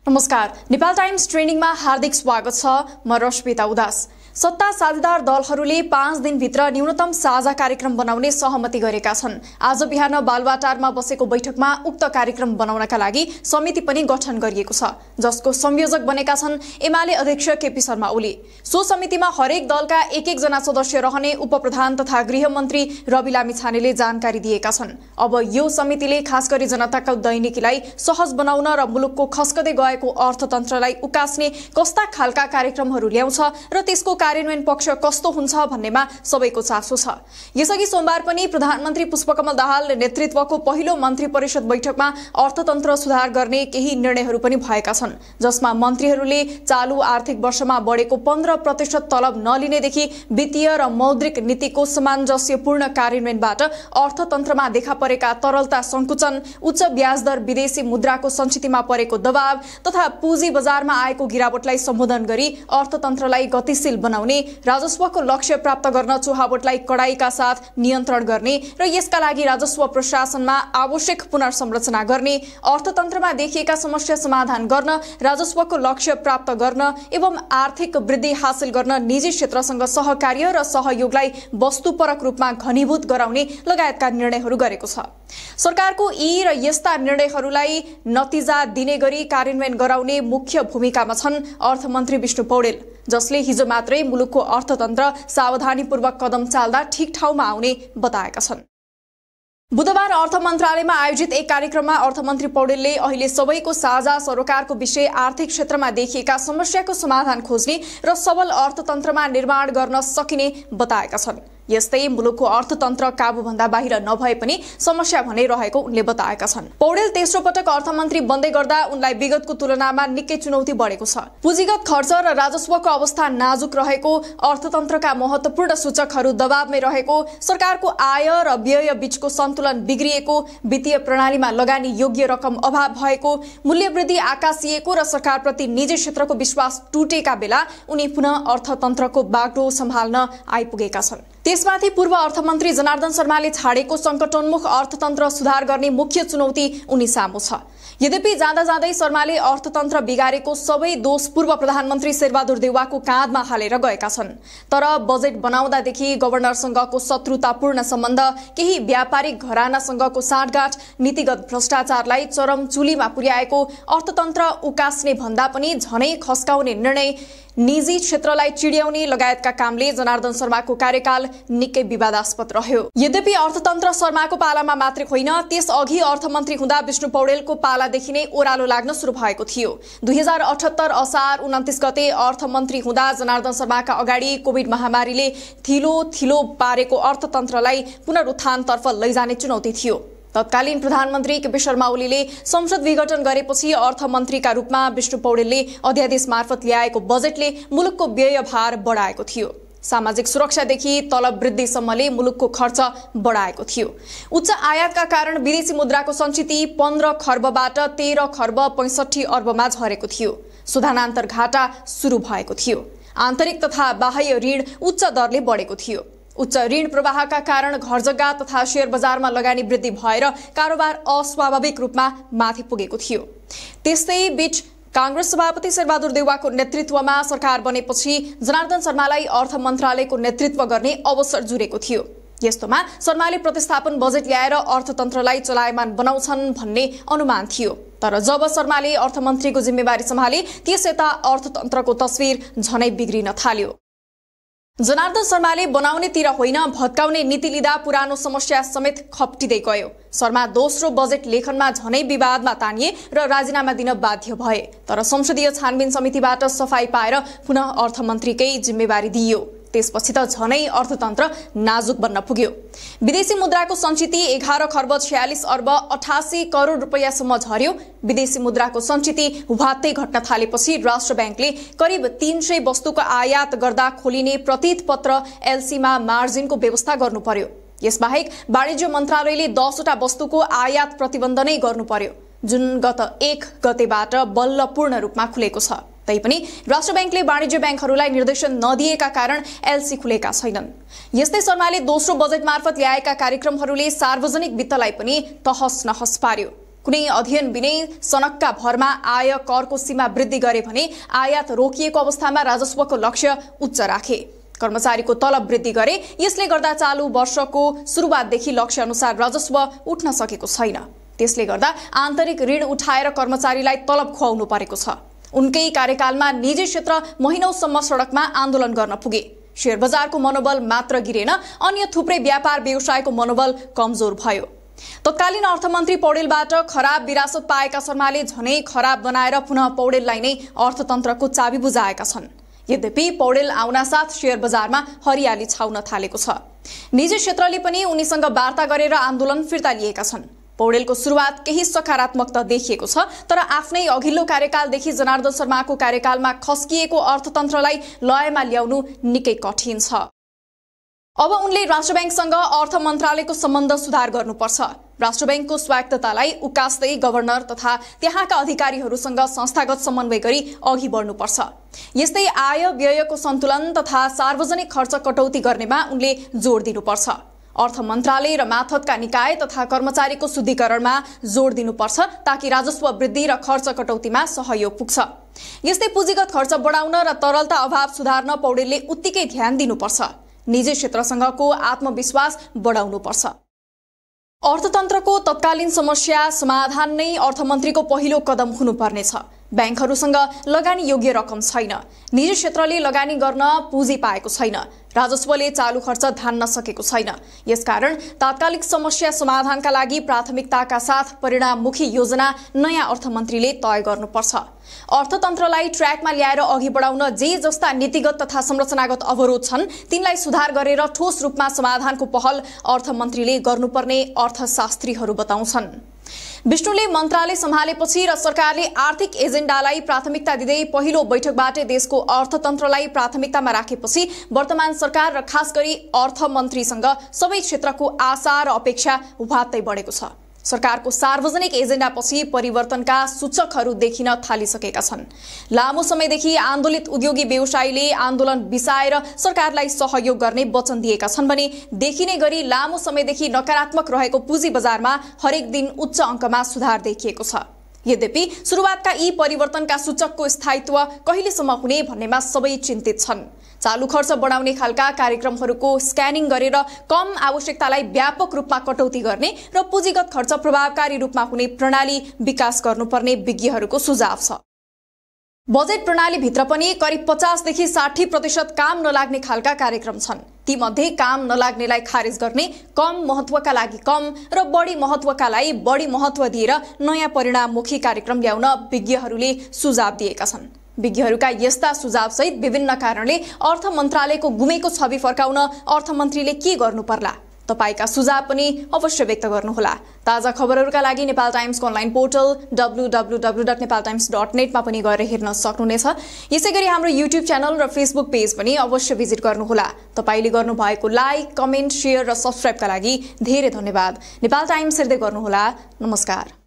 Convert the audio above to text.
नमस्कार, नेपाल टाइम्स ट्रेनिङमा हार्दिक स्वागत छ। म रश्मिता उदास। सत्ता साझेदार दलहरूले 5 दिनभित्र न्यूनतम साझा कार्यक्रम बनाउने सहमति गरेका छन्। आज बिहान बालुवाटारमा बसेको बैठकमा उक्त कार्यक्रम बनाउनका लागि समिति पनि गठन गरिएको छ, जसको संयोजक बनेका छन् एमाले अध्यक्ष केपी शर्मा ओली। सो समितिमा हरेक दलका एक जना सदस्य रहने उपप्रधान तथा गृहमन्त्री रवि लामिछानेले जानकारी दिएका छन्। अब यो समितिले खास गरी जनताको दैनिकीलाई सहज बनाउन र मुलुकको खस्कदै गएको अर्थतन्त्रलाई उकास्ने कस्ता खालका कार्यक्रमहरू ल्याउँछ र त्यसको कार्यान्वयन पक्ष कस्तो हुन्छ भन्नेमा सबैको चासो छ। यसअघि सोमबार पनि प्रधानमन्त्री पुष्पकमल दाहाल नेतृत्वको पहिलो मन्त्री परिषद बैठकमा अर्थतन्त्र सुधार गर्ने केही निर्णयहरू पनि भएका छन्, जसमा मन्त्रीहरूले चालू आर्थिक वर्षमा बढेको 15% तलब नलिनेदेखि वित्तीय र मौद्रिक नीतिको सामञ्जस्यपूर्ण कार्यान्वयनबाट अर्थतन्त्रमा देखा परेका तरलता संकुचन, उच्च ब्याज दर, विदेशी मुद्राको सञ्चितमा परेको दबाव तथा पुँजी बजारमा आएको गिरावटलाई सम्बोधन गरी अर्थतन्त्रलाई गतिशील बनाउने, राजस्वको लक्ष्य प्राप्त गर्न चुहावटलाई कडाइका साथ नियन्त्रण गर्ने र यसका लागि राजस्व प्रशासनमा आवश्यक पुनर्संरचना गर्ने, अर्थतन्त्रमा देखिएका समस्या समाधान गर्न, राजस्वको लक्ष्य प्राप्त गर्न एवं आर्थिक वृद्धि हासिल गर्न निजी क्षेत्रसँग सहकार्य र सहयोगलाई वस्तुपरक रूपमा घनीभूत गराउने लगायतका निर्णयहरू गरेको छ। सरकारको यी र यस्ता निर्णयहरूलाई नतिजा दिने गरी कार्यान्वयन गराउने मुख्य भूमिकामा छन् अर्थमन्त्री विष्णु पौडेल, जसले हिजो मात्रै मुलुकको अर्थतन्त्र सावधानीपूर्वक कदम चाल्दा ठिक ठाउँमा आउने बताएका छन्। बुधबार अर्थ मन्त्रालयमा आयोजित एक कार्यक्रममा अर्थमन्त्री पौडेलले अहिले सबैको साझा सरोकारको विषय आर्थिक क्षेत्रमा देखिएका समस्याको समाधान खोज्ने र सबल अर्थतन्त्रमा निर्माण गर्न सकिने बताएका छन्। यस्तै मुलुकको अर्थतन्त्र काबुभन्दा बाहिर नभए पनि समस्या भने रहेको उनले बताएका छन्। पौडेल तेस्रो पटक अर्थमन्त्री बन्दै गर्दा उनलाई विगतको तुलनामा निकै चुनौती बढेको छ। पुँजीगत खर्च र राजस्वको अवस्था नाजुक रहेको, अर्थतन्त्रका महत्त्वपूर्ण सूचकहरू दबावमै रहेको, सरकारको आय र व्यय बीचको सन्तुलन बिग्रिएको, वित्तीय प्रणालीमा लगानी योग्य रकम अभाव भएको, मूल्यवृद्धि आकाशिएको र सरकारप्रति निजी क्षेत्रको विश्वास टुटेका बेला उनी पुनः अर्थतन्त्रको बागडोर सम्हाल्न आइपुगेका छन्। त्यसमाथि पूर्व अर्थमन्त्री जनार्दन शर्माले छाडेको संकटोन्मुख अर्थतन्त्र सुधार गर्ने मुख्य चुनौती उनी सामु छ। यद्यपि जाँदा जाँदै शर्माले अर्थतन्त्र बिगारेको सबै दोष पूर्व प्रधानमन्त्री शेरबहादुर देउवाको काँधमा हालेर गएका छन्। तर बजेट बनाउँदादेखि गभर्नरसँगको शत्रुतापूर्ण सम्बन्ध, केही व्यापारिक घरानासँगको साँठगाँठ, नीतिगत भ्रष्टाचारलाई चरम चुलीमा पुर्याएको, अर्थतन्त्र उकास्ने भन्दा पनि झनै खस्काउने निर्णय, निजी क्षेत्रलाई चिड्याउने लगायतका कामले जनार्दन शर्माको कार्यकाल निकै विवादास्पद रह्यो। यद्यपि अर्थतन्त्र शर्माको पालामा मात्रै होइन, त्यसअघि अर्थमन्त्री हुँदा विष्णु पौडेलको पालादेखि नै ओह्रालो लाग्न सुरु भएको थियो। 2078 असार 29 गते अर्थमन्त्री हुँदा जनार्दन शर्माका अगाडि कोभिड महामारीले थिलो पारेको अर्थतन्त्रलाई पुनरुत्थानतर्फ लैजाने चुनौती थियो। तत्कालीन प्रधानमन्त्री केपी शर्मा ओलीले संसद विघटन गरेपछि अर्थमन्त्रीका रूपमा विष्णु पौडेलले अध्यादेश मार्फत ल्याएको बजेटले मुलुकको व्यय भार बढाएको थियो। सामाजिक सुरक्षादेखि तलब वृद्धिसम्मले मुलुकको खर्च बढाएको थियो। उच्च आयातका कारण विदेशी मुद्राको सञ्चिती 15 खर्बबाट 13 खर्ब 65 अर्बमा झरेको थियो। सुधानान्तर घाटा सुरु भएको थियो। आन्तरिक तथा बाह्य ऋण उच्च दरले बढेको थियो। उच्च ऋण प्रवाहका कारण घरजग्गा तथा शेयर बजारमा लगानी वृद्धि भएर कारोबार अस्वाभाविक रूपमा माथि पुगेको थियो। त्यस्तै बीच कांग्रेस सभापति शेरबहादुर देउवाको नेतृत्वमा सरकार बनेपछि जनार्दन शर्मालाई अर्थ मन्त्रालयको नेतृत्व गर्ने अवसर जुरेको थियो। यस्तोमा शर्माले प्रतिस्थापन बजेट ल्याएर अर्थतन्त्रलाई चलायमान बनाउँछन् भन्ने अनुमान थियो। तर जब शर्माले अर्थमन्त्रीको जिम्मेवारी सम्हाले त्यसयता अर्थतन्त्रको तस्बिर झनै बिग्रिन थाल्यो। जनार्दन शर्माले बनाउनेतिर होइन, भत्काउने नीति लिँदा पुरानो समस्या समेत खप्टिँदै गयो। शर्मा दोस्रो बजेट लेखनमा झनै विवादमा तानिए र राजीनामा दिन बाध्य भए। तर संसदीय छानबिन समितिबाट सफाई पाएर पुनः अर्थमन्त्रीकै जिम्मेवारी दिइयो। त्यसपछि त झनै अर्थतन्त्र नाजुक बन्न पुग्यो। विदेशी मुद्राको सञ्चिती 11 खर्ब 46 अर्ब 88 करोड रुपैयाँसम्म झर्यो। विदेशी मुद्राको सञ्चिती हुभात्तै घट्न थालेपछि राष्ट्र ब्याङ्कले करिब 300 वस्तुको आयात गर्दा खोलिने प्रतीत पत्र एलसीमा मार्जिनको व्यवस्था गर्नु पर्यो। यसबाहेक वाणिज्य मन्त्रालयले 10 वटा वस्तुको आयात प्रतिबन्ध नै गर्नु पर्यो, जुन गत 1 गतेबाट बल्ल पूर्ण रूपमा खुलेको छ। तैपनि राष्ट्र ब्याङ्कले वाणिज्य ब्याङ्कहरूलाई निर्देशन नदिएका कारण एलसी खुलेका छैनन्। यस्तै शर्माले दोस्रो बजेट मार्फत ल्याएका कार्यक्रमहरूले सार्वजनिक वित्तलाई पनि तहस नहस पार्यो। कुनै अध्ययन बिनै सनकका भरमा आय करको सीमा वृद्धि गरे भने आयात रोकिएको अवस्थामा राजस्वको लक्ष्य उच्च राखे। कर्मचारीको तलब वृद्धि गरे, यसले गर्दा चालू वर्षको सुरुवातदेखि लक्ष्य अनुसार राजस्व उठ्न सकेको छैन। त्यसले गर्दा आन्तरिक ऋण उठाएर कर्मचारीलाई तलब खुवाउनु परेको छ। उनकै कार्यकालमा निजी क्षेत्र महिनौसम्म सडकमा आन्दोलन गर्न पुगे। शेयर बजारको मनोबल मात्र गिरेन, अन्य थुप्रै व्यापार व्यवसायको मनोबल कमजोर भयो। तत्कालीन अर्थमन्त्री पौडेलबाट खराब विरासत पाएका शर्माले झनै खराब बनाएर पुनः पौडेललाई नै अर्थतन्त्रको चाबी बुझाएका छन्। यद्यपि पौडेल आउनासाथ शेयर बजारमा हरियाली छाउन थालेको छ। निजी क्षेत्रले पनि उनीसँग वार्ता गरेर आन्दोलन फिर्ता लिएका छन्। पौडेलको सुरुवात केही सकारात्मक त देखिएको छ, तर आफ्नै अघिल्लो कार्यकालदेखि जनार्दन शर्माको कार्यकालमा खस्किएको अर्थतन्त्रलाई लयमा ल्याउनु निकै कठिन छ। अब उनले राष्ट्र बैंकसँग अर्थ मन्त्रालयको सम्बन्ध सुधार गर्नुपर्छ। राष्ट्र बैंकको स्वायत्ततालाई उकास्दै गभर्नर तथा त्यहाँका अधिकारीहरूसँग संस्थागत समन्वय गरी अघि बढ्नुपर्छ। यस्तै आय व्ययको सन्तुलन तथा सार्वजनिक खर्च कटौती गर्नेमा उनले जोड दिनुपर्छ। अर्थ मन्त्रालय र माथतका निकाय तथा कर्मचारीको शुद्धिकरणमा जोड दिनुपर्छ, ताकि राजस्व वृद्धि र खर्च कटौतीमा सहयोग पुग्छ। यस्तै पुँजीगत खर्च बढाउन र तरलता अभाव सुधार्न पौडेलले उत्तिकै ध्यान दिनुपर्छ। निजी क्षेत्रसँगको आत्मविश्वास बढाउनुपर्छ। अर्थतन्त्रको तत्कालीन समस्या समाधान नै अर्थमन्त्रीको पहिलो कदम हुनुपर्नेछ। बैंकहरूसँग लगानी योग्य रकम छैन, निजी क्षेत्रले लगानी गर्न पुँजी पाएको छैन, राजस्वले चालू खर्च धान्न सकेको छैन। यसकारण तात्कालिक समस्या समाधानका लागि प्राथमिकताका साथ परिणाममुखी योजना नयाँ अर्थमन्त्रीले तय गर्नुपर्छ। अर्थतन्त्रलाई ट्र्याकमा ल्याएर अघि बढाउन जे जस्ता नीतिगत तथा संरचनागत अवरोध छन् तिनलाई सुधार गरेर ठोस रूपमा समाधानको पहल अर्थमन्त्रीले गर्नुपर्ने अर्थशास्त्रीहरू बताउँछन्। विष्णुले मन्त्रालय सम्हालेपछि र सरकारले आर्थिक एजेन्डालाई प्राथमिकता दिँदै पहिलो बैठकबाटै देशको अर्थतन्त्रलाई प्राथमिकतामा राखेपछि वर्तमान सरकार र खास गरी अर्थमन्त्रीसँग सबै क्षेत्रको आशा र अपेक्षा उभात्तै बढेको छ। सरकारको सार्वजनिक एजेन्डापछि परिवर्तनका सूचकहरू देखिन थालिसकेका छन्। लामो समयदेखि आन्दोलित उद्योगी व्यवसायीले आन्दोलन बिसाएर सरकारलाई सहयोग गर्ने वचन दिएका छन् भने देखिने गरी लामो समयदेखि नकारात्मक रहेको पुँजी बजारमा हरेक दिन उच्च अङ्कमा सुधार देखिएको छ। यद्यपि सुरुवातका यी परिवर्तनका सूचकको स्थायित्व कहिलेसम्म हुने भन्नेमा सबै चिन्तित छन्। चालू खर्च बढाउने खालका कार्यक्रमहरूको स्क्यानिङ गरेर कम आवश्यकतालाई व्यापक रूपमा कटौती गर्ने र पुँजीगत खर्च प्रभावकारी रूपमा हुने प्रणाली विकास गर्नुपर्ने विज्ञहरूको सुझाव छ। बजेट प्रणालीभित्र पनि करिब 50 देखि 60% काम नलाग्ने खालका कार्यक्रम छन्। तीमध्ये काम नलाग्नेलाई खारेज गर्ने, कम महत्त्वका लागि कम र बढी महत्त्वकालाई बढी महत्त्व दिएर नयाँ परिणाममुखी कार्यक्रम ल्याउन विज्ञहरूले सुझाव दिएका छन्। विज्ञहरूका यस्ता सुझावसहित विभिन्न कारणले अर्थ मन्त्रालयको गुमेको छवि फर्काउन अर्थमन्त्रीले के गर्नु पर्ला? तपाईका सुझाव पनि अवश्य व्यक्त गर्नुहोला। ताजा खबरहरूका लागि नेपाल टाइम्सको अनलाइन पोर्टल www.nepaltimes.net मा पनि गएर हेर्न सक्नुहुनेछ। यसैगरी हाम्रो युट्युब च्यानल र फेसबुक पेज पनि अवश्य भिजिट गर्नुहोला। तपाईले गर्नुभएको लाइक, कमेन्ट, शेयर र सब्स्क्राइबका लागि धेरै धन्यवाद। नेपाल टाइम्स हेर्दै गर्नुहोला। नमस्कार।